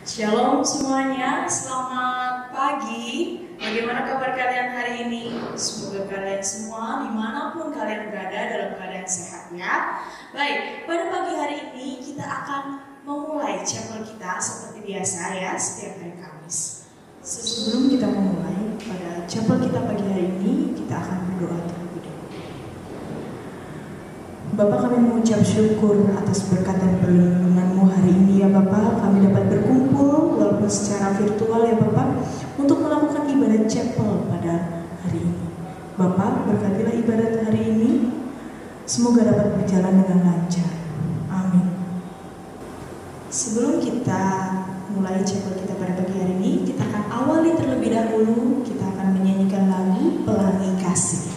Shalom semuanya, selamat pagi. Bagaimana kabar kalian hari ini? Semoga kalian semua dimanapun kalian berada dalam keadaan sehat ya. Baik, pada pagi hari ini kita akan memulai chapel kita seperti biasa ya, setiap hari Kamis. Sebelum kita memulai pada chapel kita pagi hari ini, kita akan berdoa terlebih dahulu. Bapak, kami mengucap syukur atas berkat dan perlindungan-Mu hari ini ya Bapak. Kami dapat berkumpul walaupun secara virtual ya Bapak, untuk melakukan ibadat chapel pada hari ini. Bapak, berkatilah ibadat hari ini, semoga dapat berjalan dengan lancar. Amin. Sebelum kita mulai chapel kita pada pagi hari ini, kita akan awali terlebih dahulu, kita akan menyanyikan lagu Pelangi Kasih.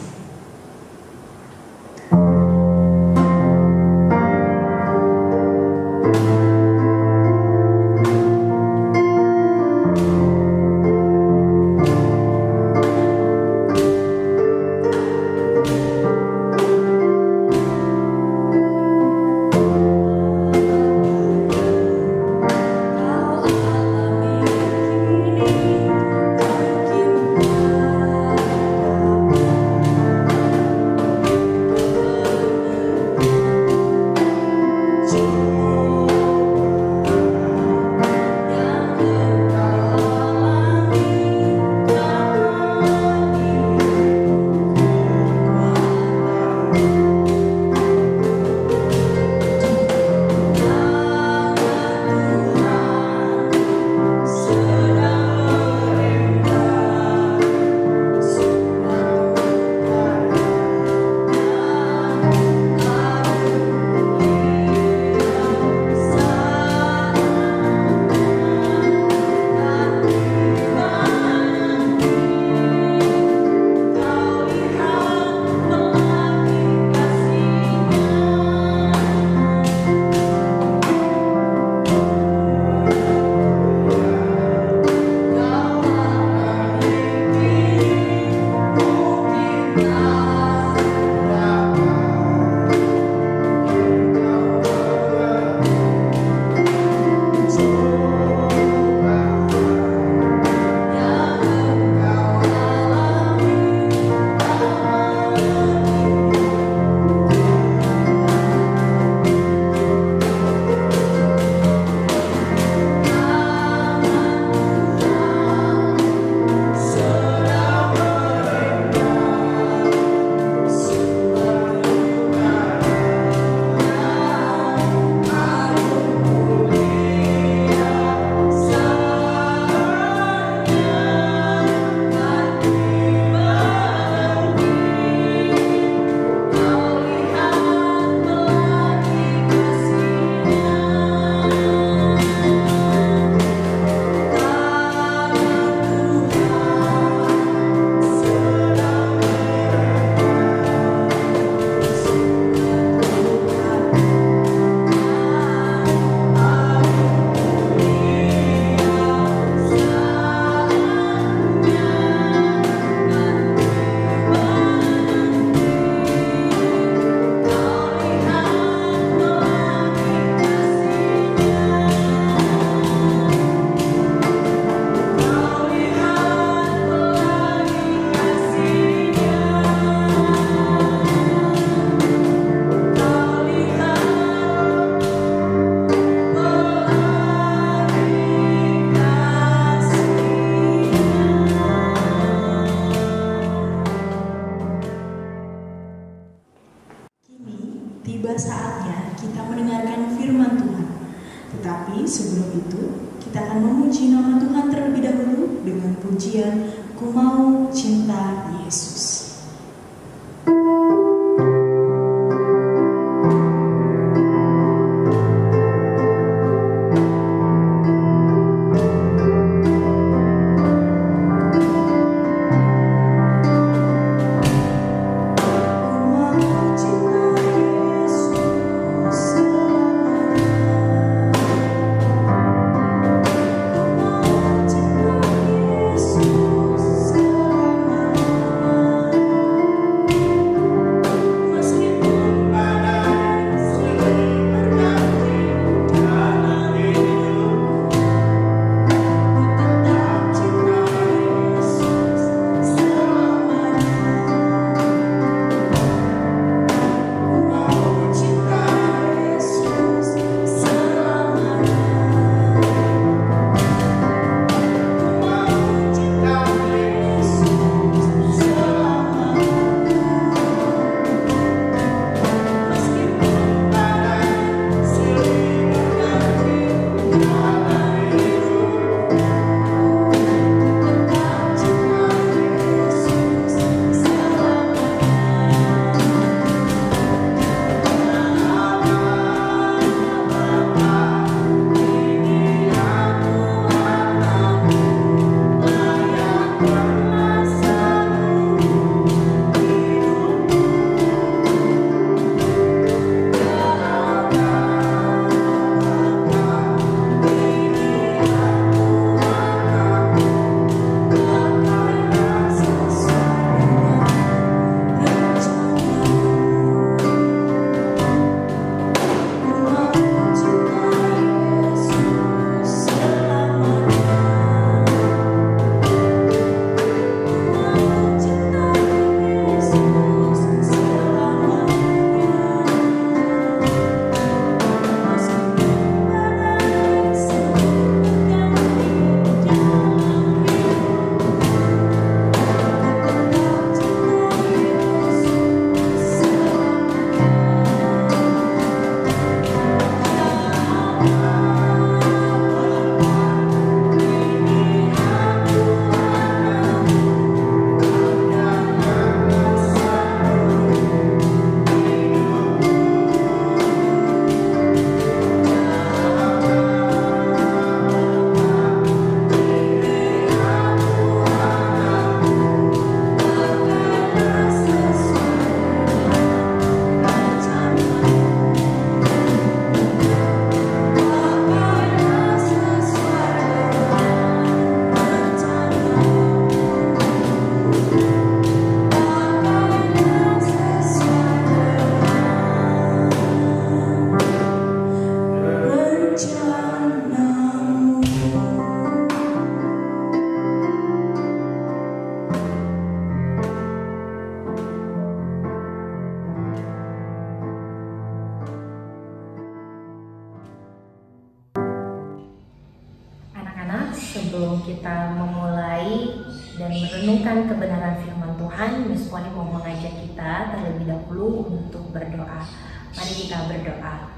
sebelum kita memulai dan merenungkan kebenaran firman Tuhan, Miss Poni mau mengajak kita terlebih dahulu untuk berdoa. Mari kita berdoa.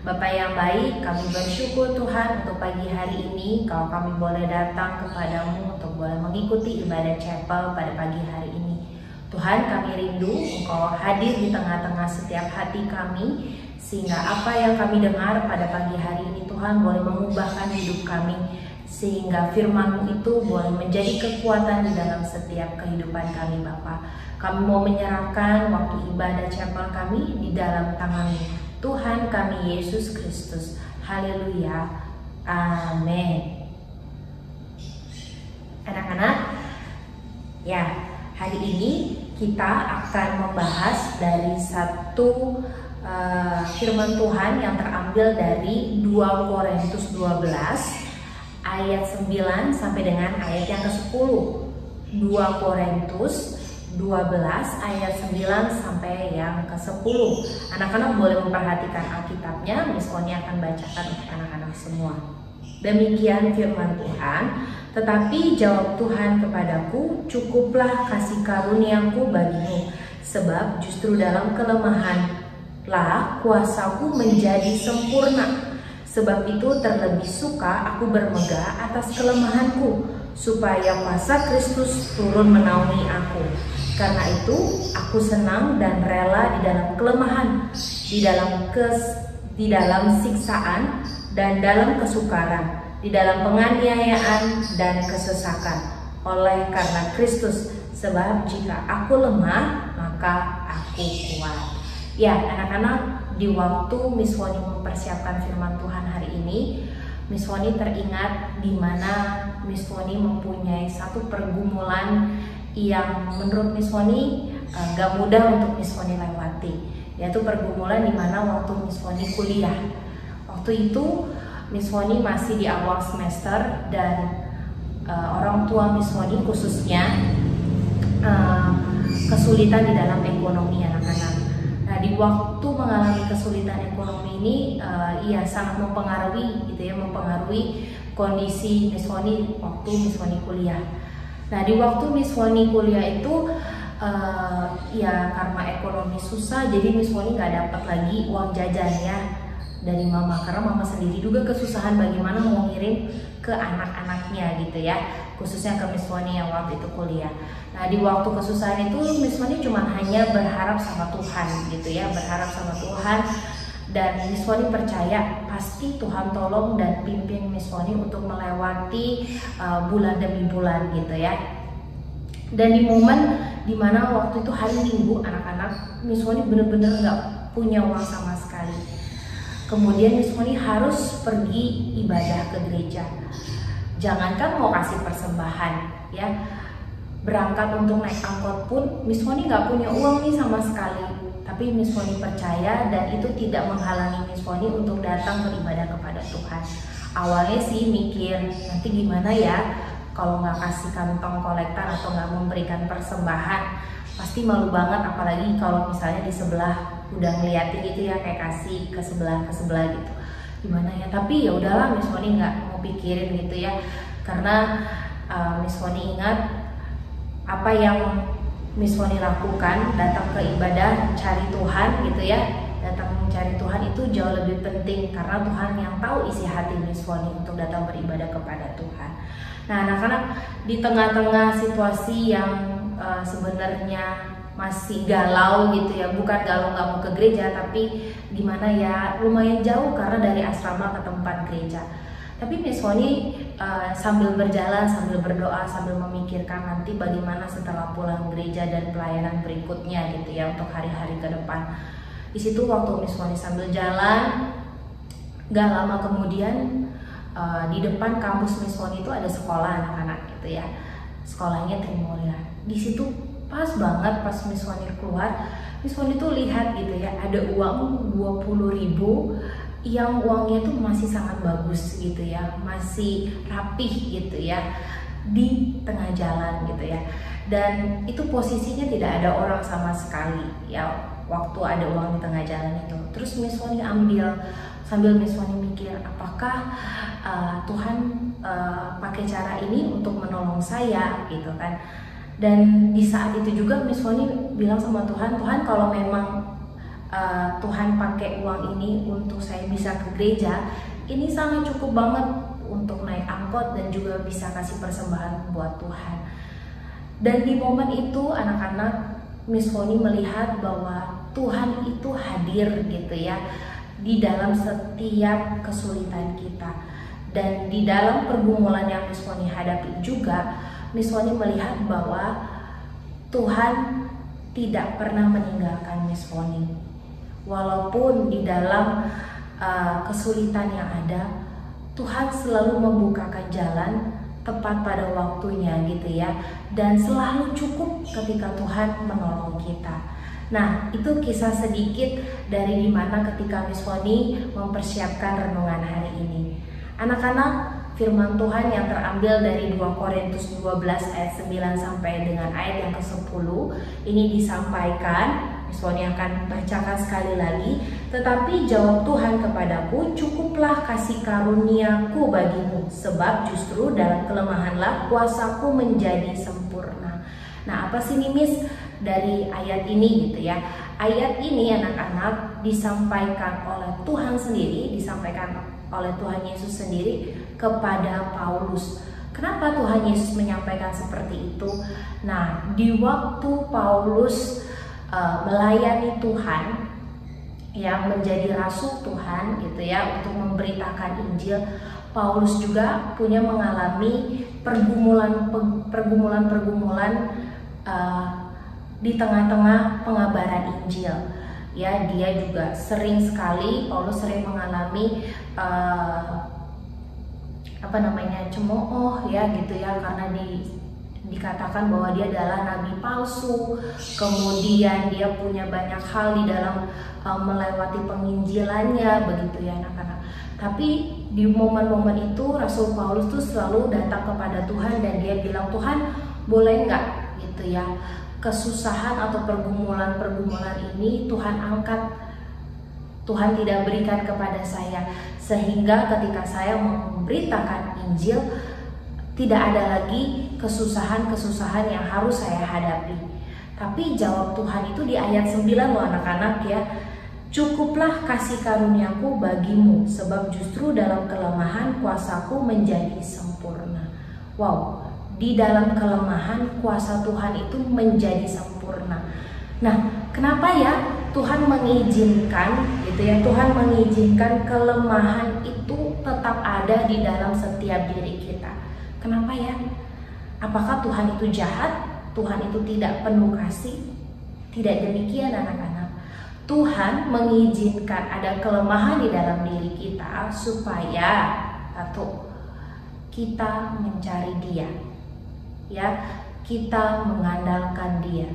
Bapa yang baik, kami bersyukur Tuhan untuk pagi hari ini kalau kami boleh datang kepadamu untuk boleh mengikuti ibadah chapel pada pagi hari ini. Tuhan, kami rindu Engkau hadir di tengah-tengah setiap hati kami, sehingga apa yang kami dengar pada pagi hari ini Tuhan boleh mengubahkan hidup kami, sehingga firman-Mu itu boleh menjadi kekuatan di dalam setiap kehidupan kami Bapa. Kami mau menyerahkan waktu ibadah chapel kami di dalam tangan-Mu, Tuhan kami Yesus Kristus. Haleluya. Amin. Anak-anak, ya, hari ini kita akan membahas dari satu firman Tuhan yang terambil dari 2 Korintus 12 ayat 9 sampai dengan ayat yang ke-10. 2 Korintus 12 ayat 9 sampai yang ke-10. Anak-anak boleh memperhatikan Alkitabnya, Miss Poni akan bacakan untuk anak-anak semua. Demikian firman Tuhan, tetapi jawab Tuhan kepadaku, cukuplah kasih karuniaku bagimu, sebab justru dalam kelemahanlah kuasaku menjadi sempurna. Sebab itu terlebih suka aku bermegah atas kelemahanku, supaya kuasa Kristus turun menaungi aku. Karena itu aku senang dan rela di dalam kelemahan, di dalam siksaan dan dalam kesukaran, di dalam penganiayaan dan kesesakan, oleh karena Kristus. Sebab jika aku lemah, maka aku kuat. Ya, anak-anak, di waktu Miss Poni mempersiapkan firman Tuhan hari ini, Miss Poni teringat di mana Miss Poni mempunyai satu pergumulan yang menurut Miss Poni gak mudah untuk Miss Poni lewati, yaitu pergumulan di mana waktu Miss Poni kuliah. Waktu itu Miss Poni masih di awal semester dan orang tua Miss Poni khususnya kesulitan di dalam ekonomi anak-anak. Nah, di waktu mengalami kesulitan ekonomi ini ia sangat mempengaruhi gitu ya, mempengaruhi kondisi Miss Poni waktu Miss Poni kuliah. Nah, di waktu Miss Poni kuliah itu ya karena ekonomi susah, jadi Miss Poni nggak dapat lagi uang jajan ya dari mama, karena mama sendiri juga kesusahan bagaimana mau ngirim ke anak-anaknya gitu ya, khususnya ke Miss Poni yang waktu itu kuliah. Nah, di waktu kesusahan itu Miss Poni cuma hanya berharap sama Tuhan gitu ya, berharap sama Tuhan. Dan Miss Poni percaya pasti Tuhan tolong dan pimpin Miss Poni untuk melewati bulan demi bulan gitu ya. Dan di momen dimana waktu itu hari Minggu anak-anak, Miss Poni bener-bener nggak punya uang sama sekali. Kemudian Miss Poni harus pergi ibadah ke gereja. Jangankan mau kasih persembahan ya, berangkat untuk naik angkot pun Miss Poni nggak punya uang nih sama sekali. Tapi Miss Poni percaya dan itu tidak menghalangi Miss Poni untuk datang beribadah kepada Tuhan. Awalnya sih mikir nanti gimana ya kalau nggak kasih kantong kolektor atau nggak memberikan persembahan, pasti malu banget, apalagi kalau misalnya di sebelah udah ngeliatin gitu ya, kayak kasih ke sebelah gitu. Gimana ya? Tapi ya udahlah, Miss Poni nggak mau pikirin gitu ya, karena Miss Poni ingat apa yang Miss Poni lakukan, datang ke ibadah, cari Tuhan gitu ya. Datang mencari Tuhan itu jauh lebih penting, karena Tuhan yang tahu isi hati Miss Poni untuk datang beribadah kepada Tuhan. Nah, anak-anak, di tengah-tengah situasi yang sebenarnya masih galau gitu ya, bukan galau nggak mau ke gereja, tapi gimana ya, lumayan jauh karena dari asrama ke tempat gereja. Tapi Miss Poni sambil berjalan, sambil berdoa, sambil memikirkan nanti bagaimana setelah pulang gereja dan pelayanan berikutnya gitu ya, untuk hari-hari ke depan. Di situ waktu Miss Poni sambil jalan, gak lama kemudian di depan kampus Miss Poni itu ada sekolah anak-anak gitu ya, sekolahnya Trimoria. Di situ pas banget pas Miss Poni keluar, Miss Poni tuh lihat gitu ya, ada uang 20.000 yang uangnya tuh masih sangat bagus gitu ya, masih rapih gitu ya, di tengah jalan gitu ya. Dan itu posisinya tidak ada orang sama sekali ya, waktu ada uang di tengah jalan itu. Terus Miss Poni ambil, sambil Miss Poni mikir apakah Tuhan pakai cara ini untuk menolong saya gitu kan. Dan di saat itu juga Miss Foni bilang sama Tuhan, Tuhan kalau memang Tuhan pakai uang ini untuk saya bisa ke gereja, ini sangat cukup banget untuk naik angkot dan juga bisa kasih persembahan buat Tuhan. Dan di momen itu anak-anak, Miss Foni melihat bahwa Tuhan itu hadir gitu ya di dalam setiap kesulitan kita. Dan di dalam pergumulan yang Miss Foni hadapi juga, Miss Foni melihat bahwa Tuhan tidak pernah meninggalkan Miss Foni. Walaupun di dalam kesulitan yang ada, Tuhan selalu membukakan jalan tepat pada waktunya gitu ya, dan selalu cukup ketika Tuhan menolong kita. Nah, itu kisah sedikit dari dimana ketika Miss Foni mempersiapkan renungan hari ini. Anak-anak, firman Tuhan yang terambil dari 2 Korintus 12 ayat 9 sampai dengan ayat yang ke-10 ini disampaikan. Miss Foni akan bacakan sekali lagi. Tetapi jawab Tuhan kepadaku, cukuplah kasih karuniaku bagimu, sebab justru dalam kelemahanlah kuasaku menjadi sempurna. Nah, apa sih nih Miss dari ayat ini gitu ya? Ayat ini anak-anak disampaikan oleh Tuhan sendiri, disampaikan oleh Tuhan Yesus sendiri kepada Paulus. Kenapa Tuhan Yesus menyampaikan seperti itu? Nah, di waktu Paulus melayani Tuhan, ya, menjadi rasul Tuhan gitu ya, untuk memberitakan Injil, Paulus juga punya mengalami pergumulan di tengah-tengah pengabaran Injil. Ya, dia juga sering sekali, Paulus sering mengalami cemooh ya gitu ya, karena dikatakan bahwa dia adalah nabi palsu. Kemudian dia punya banyak hal di dalam melewati penginjilannya begitu ya anak-anak. Tapi di momen-momen itu Rasul Paulus tuh selalu datang kepada Tuhan dan dia bilang, Tuhan boleh nggak gitu ya, kesusahan atau pergumulan ini Tuhan angkat, Tuhan tidak berikan kepada saya, sehingga ketika saya memberitakan Injil tidak ada lagi kesusahan-kesusahan yang harus saya hadapi. Tapi jawab Tuhan itu di ayat 9 loh anak-anak ya, cukuplah kasih karuniaku bagimu, sebab justru dalam kelemahan kuasaku menjadi sempurna. Wow, di dalam kelemahan kuasa Tuhan itu menjadi sempurna. Nah, kenapa ya Tuhan mengizinkan gitu ya, Tuhan mengizinkan kelemahan itu tetap ada di dalam setiap diri kita? Kenapa ya? Apakah Tuhan itu jahat? Tuhan itu tidak penuh kasih? Tidak demikian anak-anak. Tuhan mengizinkan ada kelemahan di dalam diri kita supaya kita mencari Dia, ya, kita mengandalkan Dia.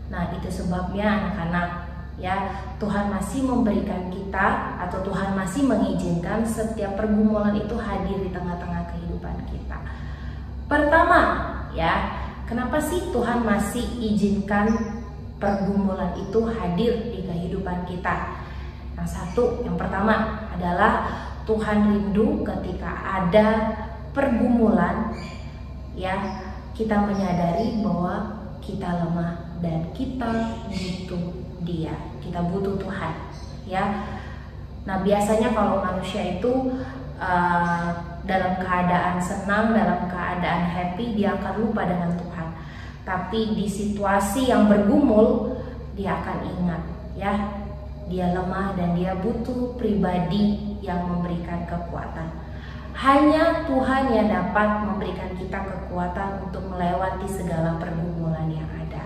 Nah, itu sebabnya anak-anak ya, Tuhan masih memberikan kita, atau Tuhan masih mengizinkan setiap pergumulan itu hadir di tengah-tengah kehidupan kita. Pertama ya, kenapa sih Tuhan masih izinkan pergumulan itu hadir di kehidupan kita? Yang pertama adalah Tuhan rindu ketika ada pergumulan ya, kita menyadari bahwa kita lemah dan kita butuh Dia, kita butuh Tuhan ya. Nah, biasanya kalau manusia itu dalam keadaan senang, dalam keadaan happy, dia akan lupa dengan Tuhan. Tapi di situasi yang bergumul, dia akan ingat ya, dia lemah dan dia butuh pribadi yang memberikan kekuatan. Hanya Tuhan yang dapat memberikan kita kekuatan untuk melewati segala pergumulan yang ada.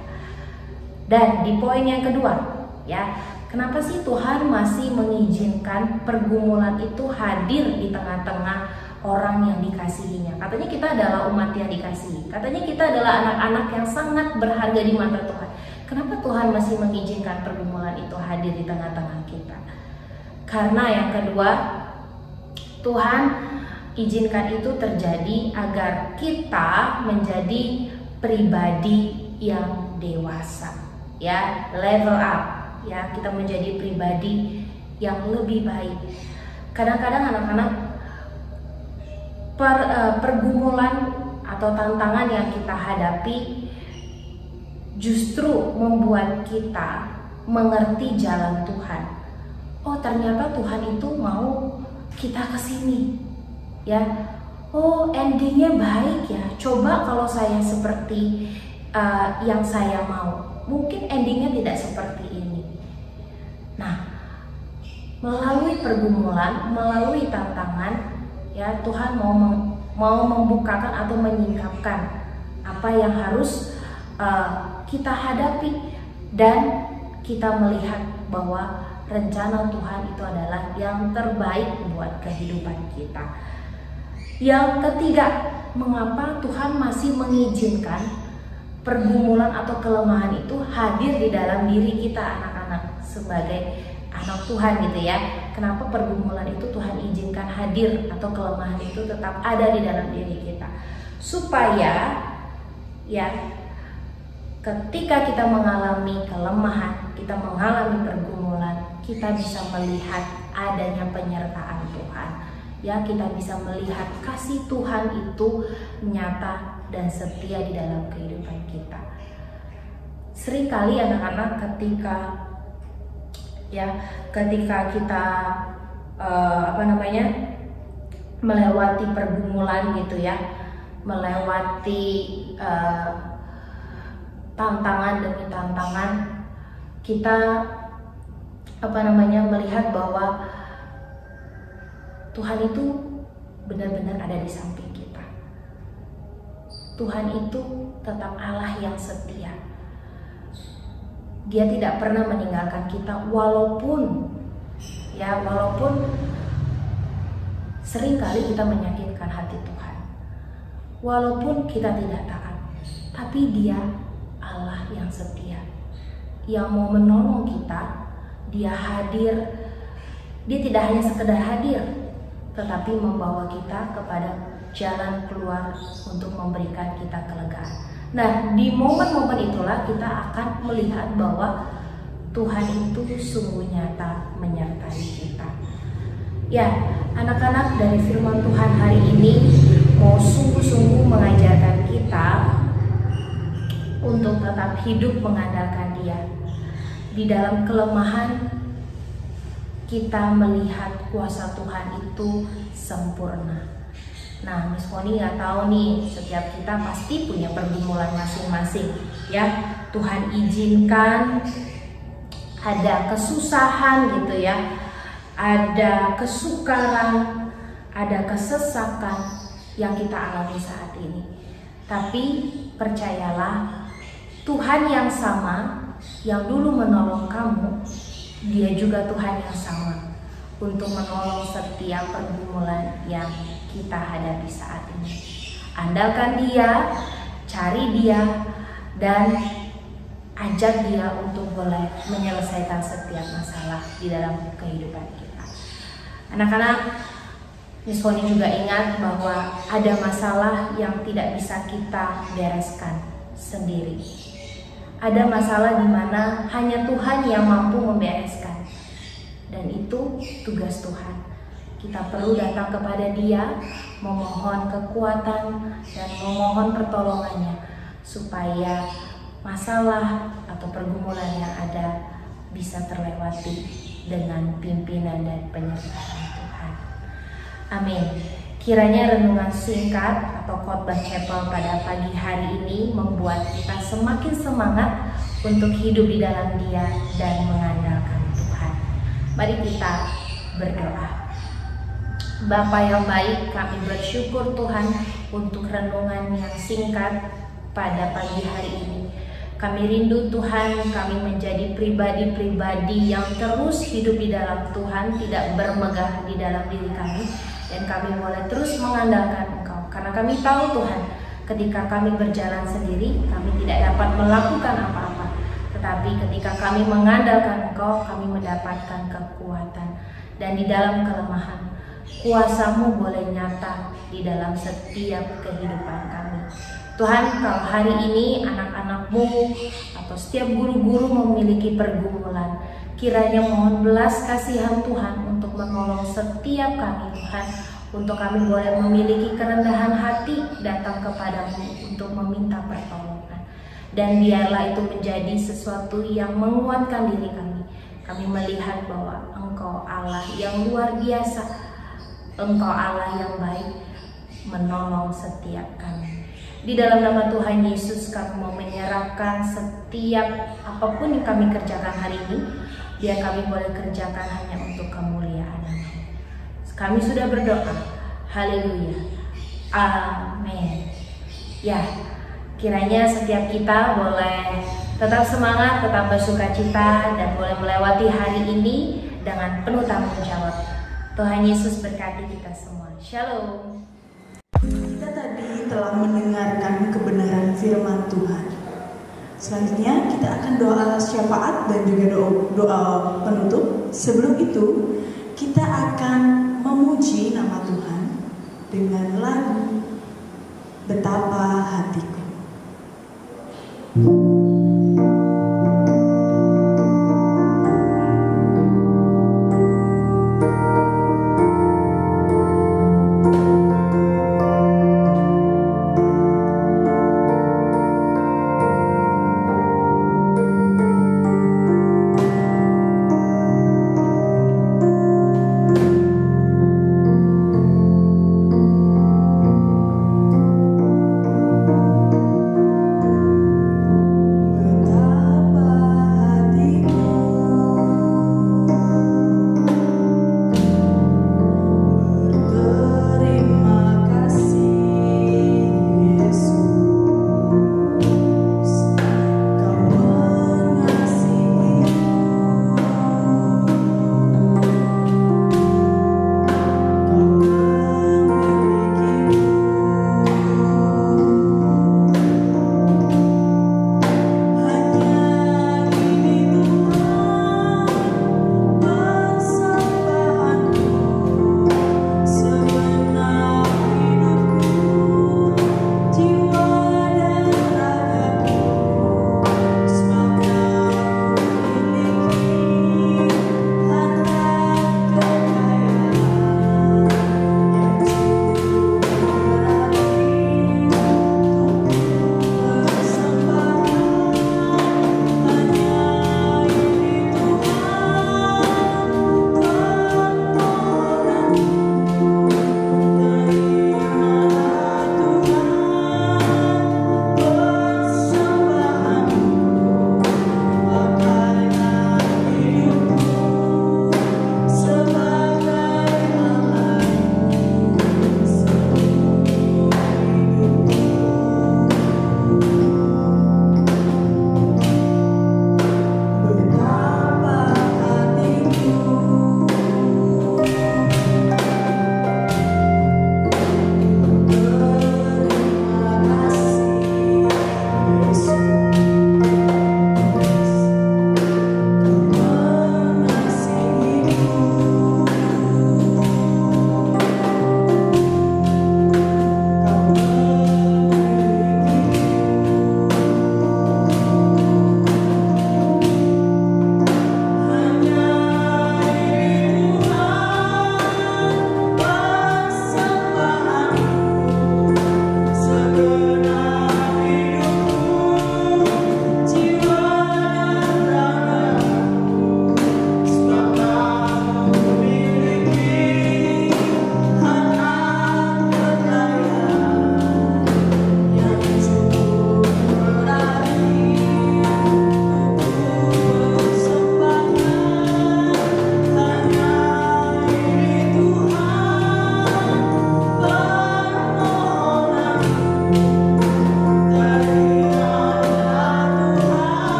Dan di poin yang kedua ya, kenapa sih Tuhan masih mengizinkan pergumulan itu hadir di tengah-tengah orang yang dikasihinya? Katanya kita adalah umat yang dikasihi, katanya kita adalah anak-anak yang sangat berharga di mata Tuhan. Kenapa Tuhan masih mengizinkan pergumulan itu hadir di tengah-tengah kita? Karena yang kedua, Tuhan izinkan itu terjadi agar kita menjadi pribadi yang dewasa ya, level up ya, kita menjadi pribadi yang lebih baik. Kadang-kadang anak-anak, pergumulan atau tantangan yang kita hadapi justru membuat kita mengerti jalan Tuhan. Oh, ternyata Tuhan itu mau kita kesini, ya. Oh, endingnya baik ya. Coba kalau saya seperti yang saya mau, mungkin endingnya tidak seperti ini. Nah, melalui pergumulan, melalui tantangan, ya Tuhan mau membukakan atau menyingkapkan apa yang harus kita hadapi, dan kita melihat bahwa rencana Tuhan itu adalah yang terbaik buat kehidupan kita. Yang ketiga, mengapa Tuhan masih mengizinkan pergumulan atau kelemahan itu hadir di dalam diri kita anak-anak sebagai anak Tuhan gitu ya. Kenapa pergumulan itu Tuhan izinkan hadir atau kelemahan itu tetap ada di dalam diri kita? Supaya ya ketika kita mengalami kelemahan, kita mengalami pergumulan, kita bisa melihat adanya penyertaan Tuhan. Ya, kita bisa melihat kasih Tuhan itu nyata dan setia di dalam kehidupan kita. Seringkali anak-anak ketika kita melewati pergumulan gitu ya, melewati tantangan demi tantangan, kita melihat bahwa Tuhan itu benar-benar ada di samping kita. Tuhan itu tetap Allah yang setia. Dia tidak pernah meninggalkan kita walaupun seringkali kita menyakitkan hati Tuhan. Walaupun kita tidak taat, tapi Dia Allah yang setia, yang mau menolong kita. Dia hadir. Dia tidak hanya sekedar hadir, tetapi membawa kita kepada jalan keluar untuk memberikan kita kelegaan. Nah, di momen-momen itulah kita akan melihat bahwa Tuhan itu sungguh nyata menyertai kita. Ya, anak-anak, dari firman Tuhan hari ini mau sungguh-sungguh mengajarkan kita untuk tetap hidup mengandalkan Dia. Di dalam kelemahan kita melihat kuasa Tuhan itu sempurna. Nah, Miss Moni nggak tahu nih, setiap kita pasti punya pergumulan masing-masing, ya. Tuhan izinkan ada kesusahan gitu ya, ada kesukaran, ada kesesakan yang kita alami saat ini. Tapi percayalah, Tuhan yang sama yang dulu menolong kamu, Dia juga Tuhan yang sama untuk menolong setiap pergumulan yang kita hadapi saat ini. Andalkan Dia, cari Dia, dan ajak Dia untuk boleh menyelesaikan setiap masalah di dalam kehidupan kita. Anak-anak, Miss Foni juga ingat bahwa ada masalah yang tidak bisa kita bereskan sendiri. Ada masalah di mana hanya Tuhan yang mampu membereskan, dan itu tugas Tuhan. Kita perlu datang kepada Dia, memohon kekuatan dan memohon pertolongannya, supaya masalah atau pergumulan yang ada bisa terlewati dengan pimpinan dan penyertaan Tuhan. Amin. Kiranya renungan singkat atau khotbah chapel pada pagi hari ini membuat kita semakin semangat untuk hidup di dalam Dia dan mengandalkan Tuhan. Mari kita berdoa. Bapa yang baik, kami bersyukur Tuhan untuk renungan yang singkat pada pagi hari ini. Kami rindu Tuhan, kami menjadi pribadi-pribadi yang terus hidup di dalam Tuhan, tidak bermegah di dalam diri kami. Dan kami boleh terus mengandalkan Engkau, karena kami tahu Tuhan, ketika kami berjalan sendiri, kami tidak dapat melakukan apa-apa. Tetapi ketika kami mengandalkan Engkau, kami mendapatkan kekuatan. Dan di dalam kelemahan, kuasa-Mu boleh nyata di dalam setiap kehidupan kami. Tuhan, kalau hari ini anak-anak-Mu atau setiap guru-guru memiliki pergumulan, kiranya mohon belas kasihan Tuhan untuk menolong setiap kami Tuhan, untuk kami boleh memiliki kerendahan hati datang kepadamu untuk meminta pertolongan. Dan biarlah itu menjadi sesuatu yang menguatkan diri kami. Kami melihat bahwa Engkau Allah yang luar biasa, Engkau Allah yang baik, menolong setiap kami. Di dalam nama Tuhan Yesus kami mau menyerahkan setiap apapun yang kami kerjakan hari ini, biar kami boleh kerjakan hanya untuk kemuliaan nama. Kami sudah berdoa. Haleluya. Amin. Ya, kiranya setiap kita boleh tetap semangat, tetap bersukacita, dan boleh melewati hari ini dengan penuh tanggung jawab. Tuhan Yesus berkati kita semua. Shalom. Kita tadi telah mendengarkan kebenaran firman Tuhan. Selanjutnya kita akan doa alas syafaat dan juga doa penutup. Sebelum itu kita akan memuji nama Tuhan dengan lagu Betapa Hatiku.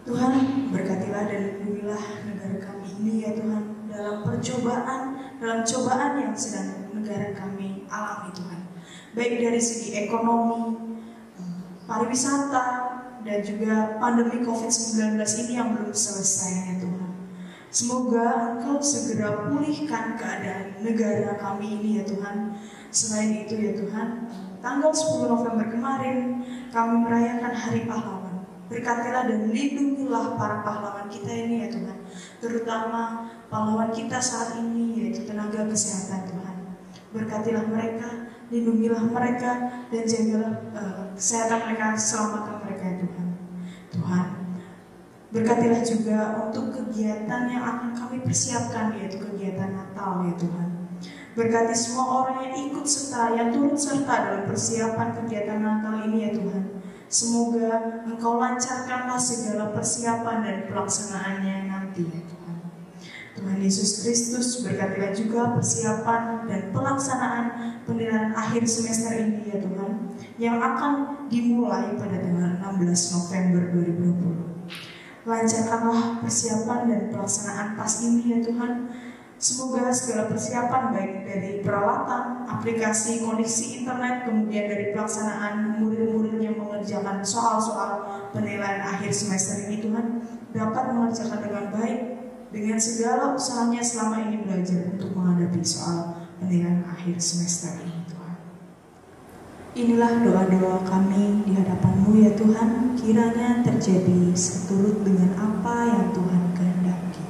Tuhan, berkatilah dan lindungilah negara kami ini ya Tuhan, dalam cobaan yang sedang negara kami alami Tuhan. Baik dari segi ekonomi, pariwisata, dan juga pandemi COVID-19 ini yang belum selesai ya Tuhan. Semoga Engkau segera pulihkan keadaan negara kami ini ya Tuhan. Selain itu ya Tuhan, tanggal 10 November kemarin kami merayakan Hari Pahlawan. Berkatilah dan lindungilah para pahlawan kita ini ya Tuhan, terutama pahlawan kita saat ini yaitu tenaga kesehatan Tuhan. Berkatilah mereka, lindungilah mereka, dan jagalah kesehatan mereka, selamatkan mereka ya Tuhan. Tuhan, berkatilah juga untuk kegiatan yang akan kami persiapkan, yaitu kegiatan Natal ya Tuhan. Berkati semua orang yang ikut serta, yang turut serta dalam persiapan kegiatan Natal ini ya Tuhan. Semoga Engkau lancarkanlah segala persiapan dan pelaksanaannya nanti ya Tuhan. Tuhan Yesus Kristus, berkatilah juga persiapan dan pelaksanaan penilaian akhir semester ini ya Tuhan, yang akan dimulai pada tanggal 16 November 2020. Lancarkanlah persiapan dan pelaksanaan PAS ini ya Tuhan. Semoga segala persiapan baik dari peralatan, aplikasi, koneksi internet, kemudian dari pelaksanaan murid-murid yang mengerjakan soal-soal penilaian akhir semester ini Tuhan, dapat mengerjakan dengan baik dengan segala usahanya selama ini belajar untuk menghadapi soal penilaian akhir semester ini Tuhan. Inilah doa-doa kami di hadapan-Mu ya Tuhan, kiranya terjadi seturut dengan apa yang Tuhan kehendaki.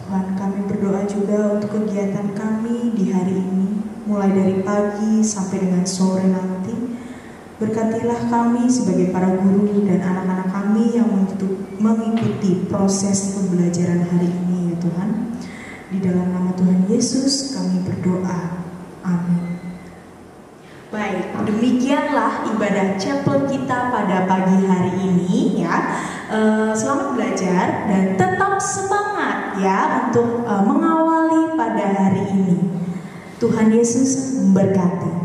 Tuhan, kami berdoa juga untuk kegiatan kami di hari ini, mulai dari pagi sampai dengan sore nanti. Berkatilah kami sebagai para guru dan anak-anak kami yang mengikuti proses pembelajaran hari ini ya Tuhan. Di dalam nama Tuhan Yesus kami berdoa. Amin. Baik, demikianlah ibadah chapel kita pada pagi hari ini ya. Selamat belajar dan tetap semangat ya untuk mengawali pada hari ini. Tuhan Yesus memberkati.